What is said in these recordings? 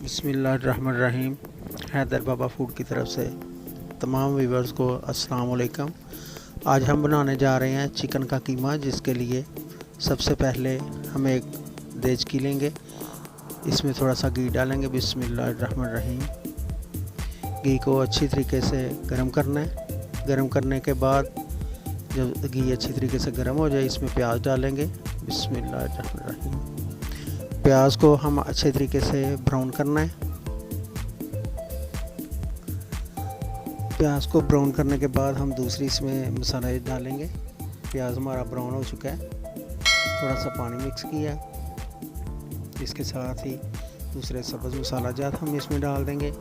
बिस्मिल्लाहिर्रहमानिर्रहीम। हैदर बाबा फूड की तरफ से तमाम व्यूवर्स को अस्सलाम वालेकुम। आज हम बनाने जा रहे हैं चिकन का कीमा, जिसके लिए सबसे पहले हम एक देचकी लेंगे। इसमें थोड़ा सा घी डालेंगे। बिस्मिल्लाहिर्रहमानिर्रहीम। घी को अच्छी तरीके से गर्म करना है। गर्म करने के बाद जब घी अच्छी तरीके से गर्म हो जाए, इसमें प्याज डालेंगे। बिस्मिल्लाहिर्रहमानिर्रहीम। प्याज को हम अच्छे तरीके से ब्राउन करना है। प्याज को ब्राउन करने के बाद हम दूसरी इसमें मसाला डालेंगे। प्याज हमारा ब्राउन हो चुका है, थोड़ा सा पानी मिक्स किया। इसके साथ ही दूसरे सब्ज़ मसाला जात हम इसमें डाल देंगे।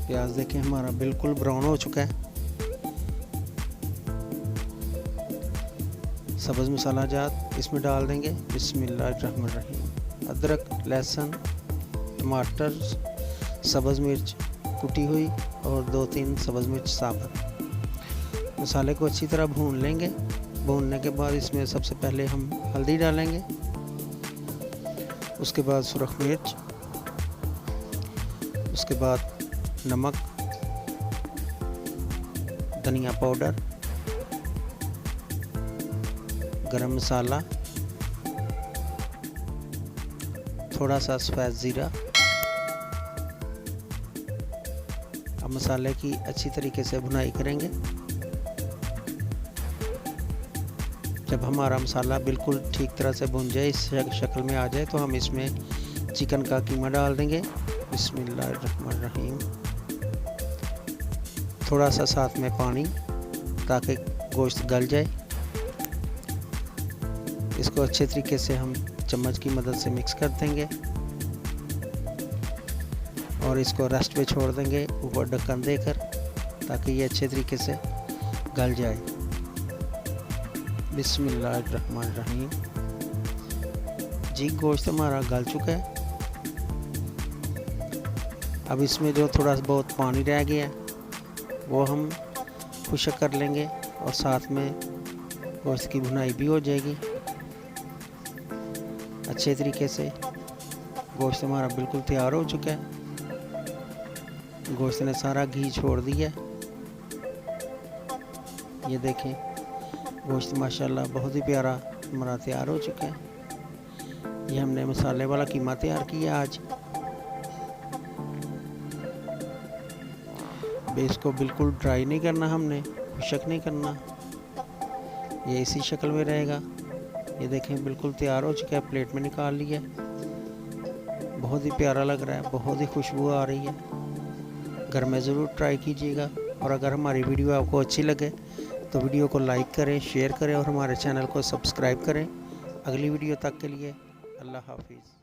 प्याज देखें हमारा बिल्कुल ब्राउन हो चुका है। सब्ज़ मसाला जात इसमें डाल देंगे। बिस्मिल्लाहिर्रहमानिर्रहीम। अदरक, लहसुन, टमाटर, सब्ज़ मिर्च कुटी हुई और 2-3 सब्ज़ मिर्च साबुत। मसाले को अच्छी तरह भून लेंगे। भूनने के बाद इसमें सबसे पहले हम हल्दी डालेंगे, उसके बाद सुरख मिर्च, उसके बाद नमक, धनिया पाउडर, गरम मसाला, थोड़ा सा सफ़ेद ज़ीरा। अब मसाले की अच्छी तरीके से भुनाई करेंगे। जब हमारा मसाला बिल्कुल ठीक तरह से भुन जाए, इस शक्ल में आ जाए, तो हम इसमें चिकन का कीमा डाल देंगे। बिस्मिल्लाहिर्रहमानिर्रहीम। थोड़ा सा साथ में पानी, ताकि गोश्त गल जाए। इसको अच्छे तरीके से हम चम्मच की मदद से मिक्स कर देंगे और इसको रेस्ट पे छोड़ देंगे, ऊपर ढक्कन देकर, ताकि ये अच्छे तरीके से गल जाए। बिस्मिल्लाहिर्रहमानिर्रहीम। जी, गोश्त हमारा गल चुका है। अब इसमें जो थोड़ा बहुत पानी रह गया है, वो हम खुश्क कर लेंगे और साथ में गोश्त की भुनाई भी हो जाएगी अच्छे तरीके से। गोश्त हमारा बिल्कुल तैयार हो चुका है। गोश्त ने सारा घी छोड़ दिया। ये देखें, गोश्त माशाल्लाह बहुत ही प्यारा हमारा तैयार हो चुका है। ये हमने मसाले वाला कीमा तैयार किया आज। बेस को बिल्कुल ड्राई नहीं करना, हमने खुश्क नहीं करना, ये इसी शक्ल में रहेगा। ये देखें, बिल्कुल तैयार हो चुका है। प्लेट में निकाल लिया। बहुत ही प्यारा लग रहा है, बहुत ही खुशबू आ रही है। घर में ज़रूर ट्राई कीजिएगा। और अगर हमारी वीडियो आपको अच्छी लगे तो वीडियो को लाइक करें, शेयर करें और हमारे चैनल को सब्सक्राइब करें। अगली वीडियो तक के लिए अल्लाह हाफिज़।